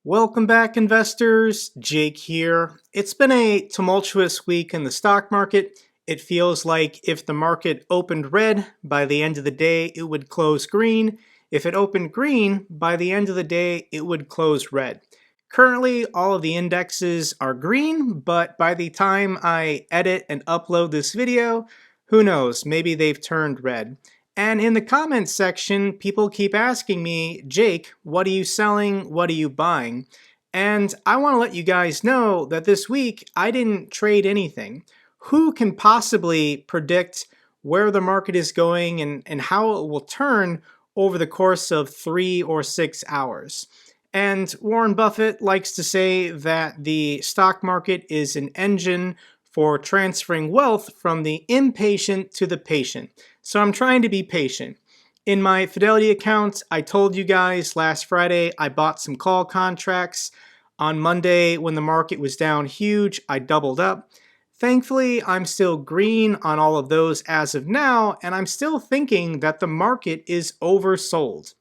Welcome back, investors. Jake here. It's been a tumultuous week in the stock market. It feels like if the market opened red, by the end of the day, it would close green. If it opened green, by the end of the day, it would close red. Currently, all of the indexes are green, but by the time I edit and upload this video, who knows, maybe they've turned red. And in the comments section, people keep asking me, Jake, what are you selling? What are you buying? And I want to let you guys know that this week I didn't trade anything. Who can possibly predict where the market is going and how it will turn over the course of 3 or 6 hours? And Warren Buffett likes to say that the stock market is an engine for transferring wealth from the impatient to the patient. So I'm trying to be patient. In my Fidelity account, I told you guys last Friday I bought some call contracts. On Monday, when the market was down huge, I doubled up. Thankfully, I'm still green on all of those as of now, and I'm still thinking that the market is oversold.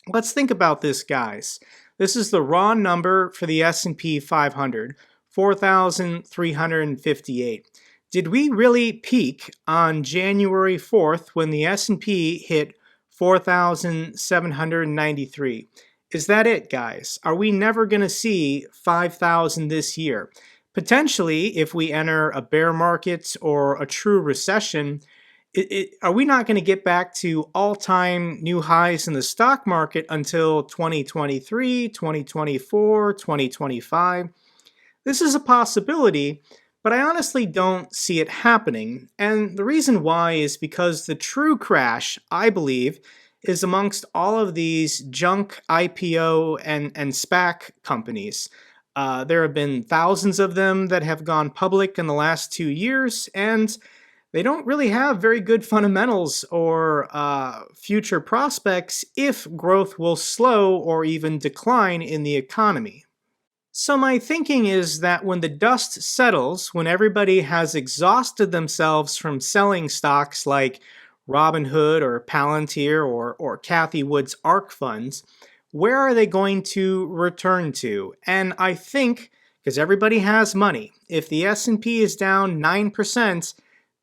Let's think about this, guys. This is the raw number for the S&P 500, 4,358. Did we really peak on January 4th when the S&P hit 4,793? Is that it, guys? Are we never going to see 5,000 this year? Potentially, if we enter a bear market or a true recession, are we not going to get back to all-time new highs in the stock market until 2023, 2024, 2025? This is a possibility, but I honestly don't see it happening. And the reason why is because the true crash, I believe, is amongst all of these junk IPO and SPAC companies. There have been thousands of them that have gone public in the last 2 years, and they don't really have very good fundamentals or future prospects if growth will slow or even decline in the economy. So my thinking is that when the dust settles, when everybody has exhausted themselves from selling stocks like Robinhood or Palantir or Cathie Wood's ARK funds, where are they going to return to? And I think, because everybody has money, if the S&P is down 9%,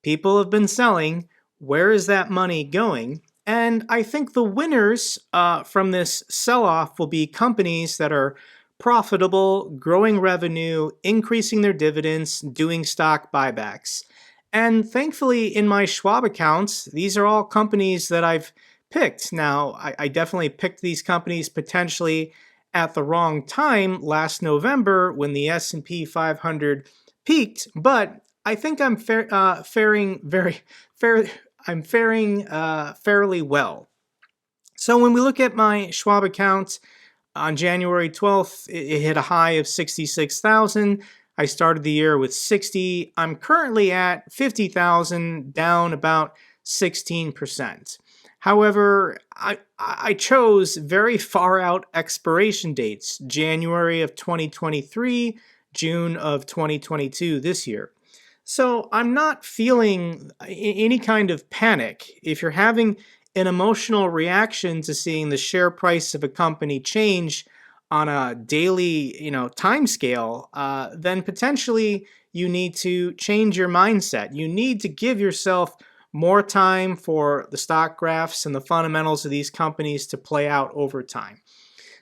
people have been selling, where is that money going? And I think the winners from this sell-off will be companies that are profitable, growing revenue, increasing their dividends, doing stock buybacks. And thankfully, in my Schwab accounts, these are all companies that I've picked. Now, I definitely picked these companies potentially at the wrong time last November when the S&P 500 peaked, but I think I'm faring fairly well. So when we look at my Schwab account, on January 12th, it hit a high of 66,000. I started the year with 60. I'm currently at 50,000, down about 16%. However, I chose very far out expiration dates, January of 2023, June of 2022 this year. So I'm not feeling any kind of panic. If you're having an emotional reaction to seeing the share price of a company change on a daily, time scale, then potentially you need to change your mindset. You need to give yourself more time for the stock graphs and the fundamentals of these companies to play out over time.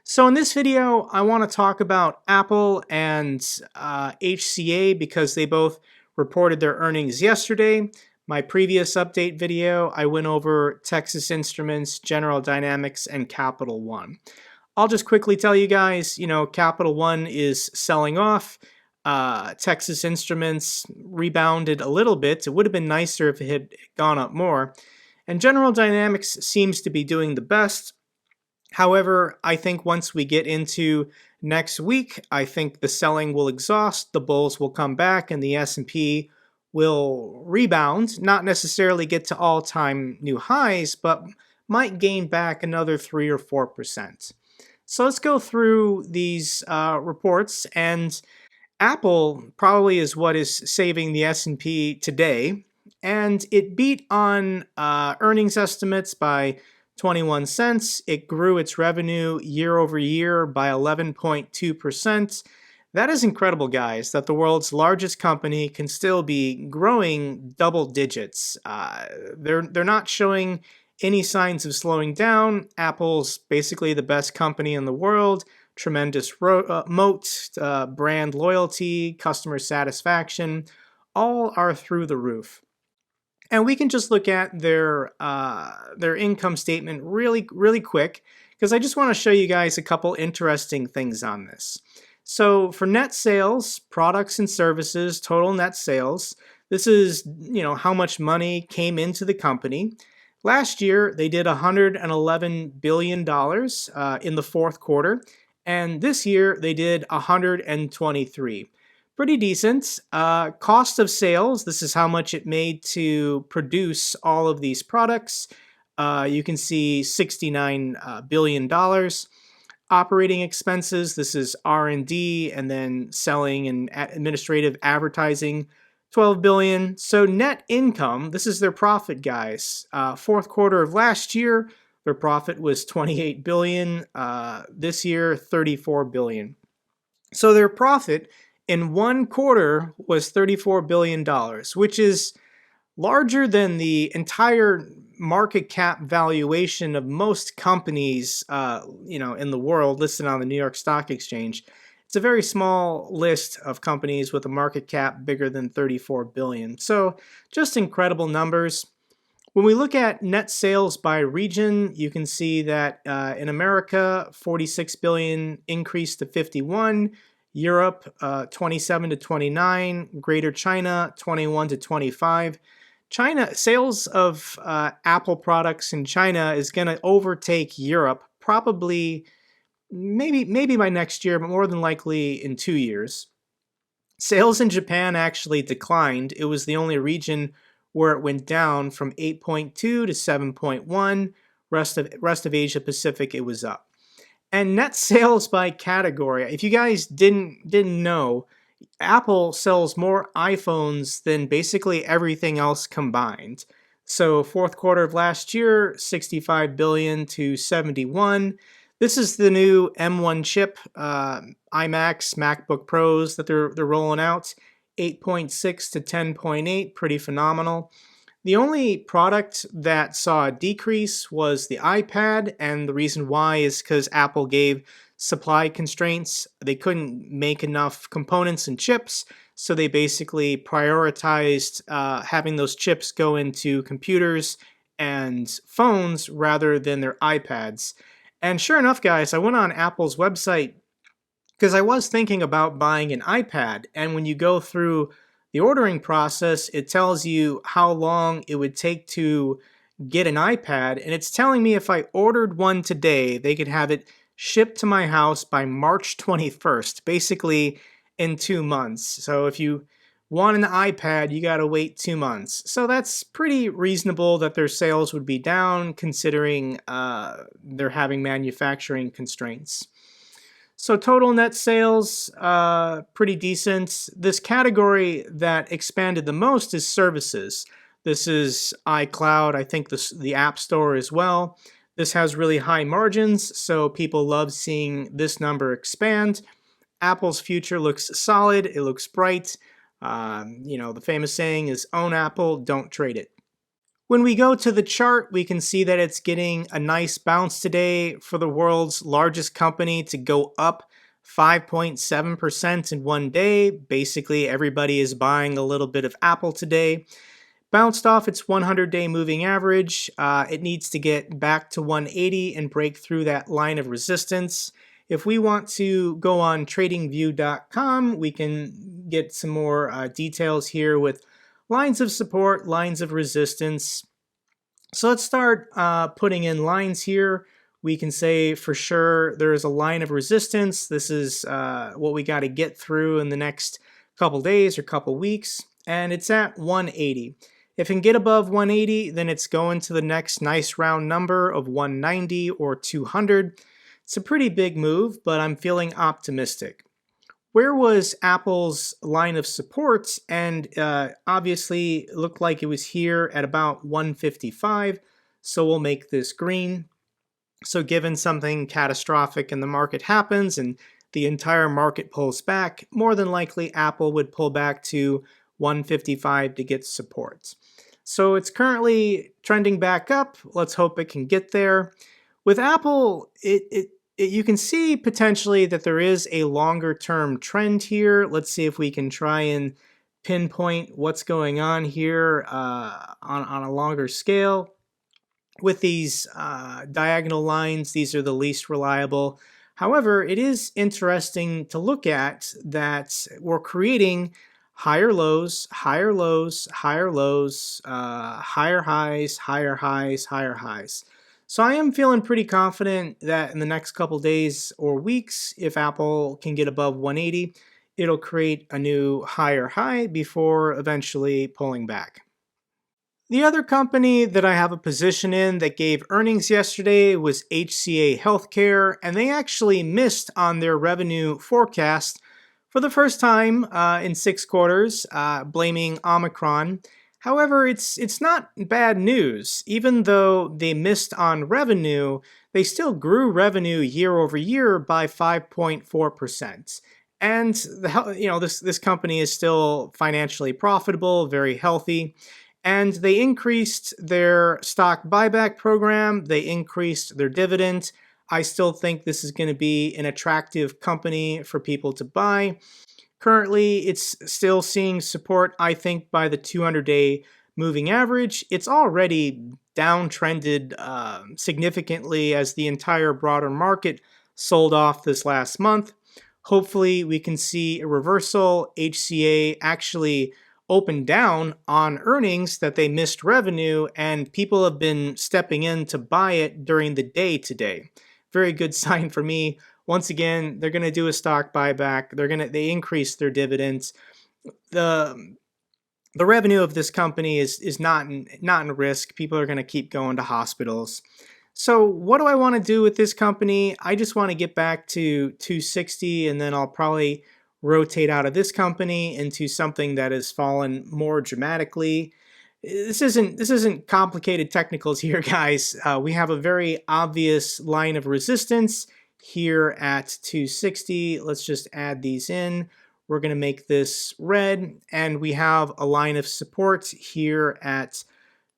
So in this video, I want to talk about Apple and HCA because they both reported their earnings yesterday. My previous update video, I went over Texas Instruments, General Dynamics, and Capital One. I'll just quickly tell you guys, Capital One is selling off. Texas Instruments rebounded a little bit. It would have been nicer if it had gone up more. And General Dynamics seems to be doing the best. However, I think once we get into next week, I think the selling will exhaust, the bulls will come back, and the S&P will rebound, not necessarily get to all-time new highs, but might gain back another 3 or 4%. So let's go through these reports, and Apple probably is what is saving the S&P today, and it beat on earnings estimates by 21 cents. It grew its revenue year over year by 11.2%. That is incredible, guys, that the world's largest company can still be growing double digits. They're not showing any signs of slowing down. Apple's basically the best company in the world. Tremendous moat, brand loyalty, customer satisfaction, all are through the roof. And we can just look at their income statement really quick, because I just want to show you guys a couple interesting things on this. So for net sales, products and services, total net sales, this is, how much money came into the company. Last year, they did $111 billion in the fourth quarter, and this year they did 123. Pretty decent. Cost of sales, this is how much it made to produce all of these products. You can see $69 billion. Operating expenses, this is R&D and then selling and administrative advertising, 12 billion. So net income, this is their profit, guys. Fourth quarter of last year, their profit was 28 billion. This year, 34 billion. So their profit in one quarter was $34 billion, which is larger than the entire market cap valuation of most companies, in the world listed on the New York Stock Exchange. It's a very small list of companies with a market cap bigger than 34 billion. So just incredible numbers. When we look at net sales by region, you can see that in America, 46 billion increased to 51. Europe, 27 to 29. Greater China, 21 to 25. China sales of Apple products in China is going to overtake Europe probably maybe by next year, but more than likely in 2 years. Sales in Japan actually declined. It was the only region where it went down from 8.2 to 7.1. Rest of Asia Pacific, it was up. And net sales by category. If you guys didn't know, Apple sells more iPhones than basically everything else combined. So fourth quarter of last year, 65 billion to 71. This is the new M1 chip, iMacs, MacBook Pros that they're rolling out. 8.6 to 10.8, pretty phenomenal. The only product that saw a decrease was the iPad, and the reason why is because Apple gave supply constraints. They couldn't make enough components and chips, so they basically prioritized having those chips go into computers and phones rather than their iPads. And sure enough, guys, I went on Apple's website because I was thinking about buying an iPad, and when you go through the ordering process, it tells you how long it would take to get an iPad, and it's telling me if I ordered one today, they could have it shipped to my house by March 21st, basically in 2 months. So if you want an iPad, you gotta wait 2 months. So that's pretty reasonable that their sales would be down considering they're having manufacturing constraints. So total net sales, pretty decent. This category that expanded the most is services. This is iCloud, I think the App Store as well. This has really high margins, so people love seeing this number expand. Apple's future looks solid. It looks bright. The famous saying is own Apple, don't trade it. When we go to the chart, we can see that it's getting a nice bounce today for the world's largest company to go up 5.7% in one day. Basically, everybody is buying a little bit of Apple today. Bounced off its 100-day moving average. It needs to get back to 180 and break through that line of resistance. If we want to go on tradingview.com, we can get some more details here with lines of support, lines of resistance. So let's start putting in lines here. We can say for sure there is a line of resistance. This is what we got to get through in the next couple days or couple weeks, and it's at 180. If it can get above 180, then it's going to the next nice round number of 190 or 200. It's a pretty big move, but I'm feeling optimistic. Where was Apple's line of support? And obviously, it looked like it was here at about 155. so we'll make this green. So given something catastrophic in the market happens and the entire market pulls back, more than likely Apple would pull back to 155 to get support. So it's currently trending back up. Let's hope it can get there. With Apple, you can see potentially that there is a longer term trend here. Let's see if we can try and pinpoint what's going on here on a longer scale. With these diagonal lines, these are the least reliable. However, it is interesting to look at that we're creating higher lows, higher lows, higher lows, higher highs, higher highs, higher highs. So I am feeling pretty confident that in the next couple days or weeks, if Apple can get above 180, it'll create a new higher high before eventually pulling back. The other company that I have a position in that gave earnings yesterday was HCA Healthcare, and they actually missed on their revenue forecast for the first time in 6 quarters, blaming Omicron. However, it's not bad news. Even though they missed on revenue, they still grew revenue year over year by 5.4%. And this company is still financially profitable, very healthy. And they increased their stock buyback program. They increased their dividend. I still think this is going to be an attractive company for people to buy. Currently, it's still seeing support, I think, by the 200-day moving average. It's already downtrended significantly as the entire broader market sold off this last month. Hopefully, we can see a reversal. HCA actually opened down on earnings that they missed revenue, and people have been stepping in to buy it during the day today. Very good sign for me. Once again, they're going to do a stock buyback. They increase their dividends. The revenue of this company is not in risk. People are going to keep going to hospitals. So what do I want to do with this company? I just want to get back to 260, and then I'll probably rotate out of this company into something that has fallen more dramatically. This isn't complicated technicals here, guys. We have a very obvious line of resistance here at 260. Let's just add these in. We're going to make this red, and we have a line of support here at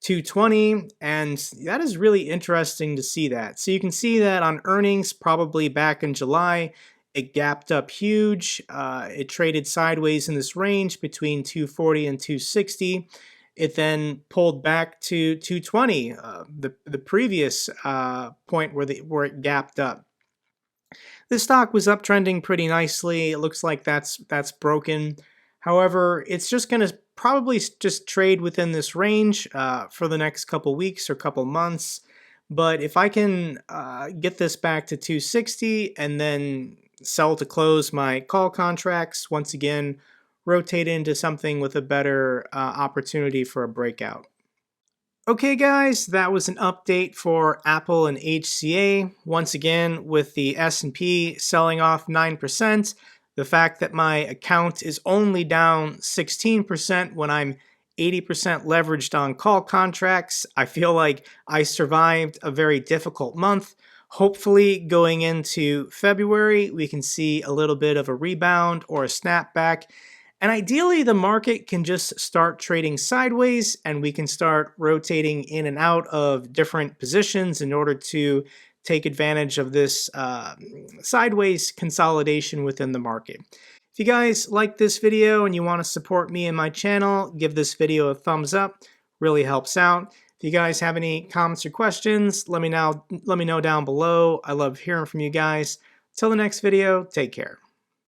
220, and that is really interesting to see that. So you can see that on earnings, probably back in July, it gapped up huge. It traded sideways in this range between 240 and 260. It then pulled back to 220, the previous point where it gapped up. This stock was uptrending pretty nicely. It looks like that's broken. However, it's just going to probably just trade within this range for the next couple weeks or couple months. But if I can get this back to 260 and then sell to close my call contracts, once again, rotate into something with a better opportunity for a breakout. Okay guys, that was an update for Apple and HCA. Once again, with the S&P selling off 9%, the fact that my account is only down 16% when I'm 80% leveraged on call contracts, I feel like I survived a very difficult month. Hopefully, going into February, we can see a little bit of a rebound or a snapback. And ideally, the market can just start trading sideways and we can start rotating in and out of different positions in order to take advantage of this sideways consolidation within the market. If you guys like this video and you want to support me and my channel, give this video a thumbs up. Really helps out. If you guys have any comments or questions, let me know down below. I love hearing from you guys. Till the next video, take care.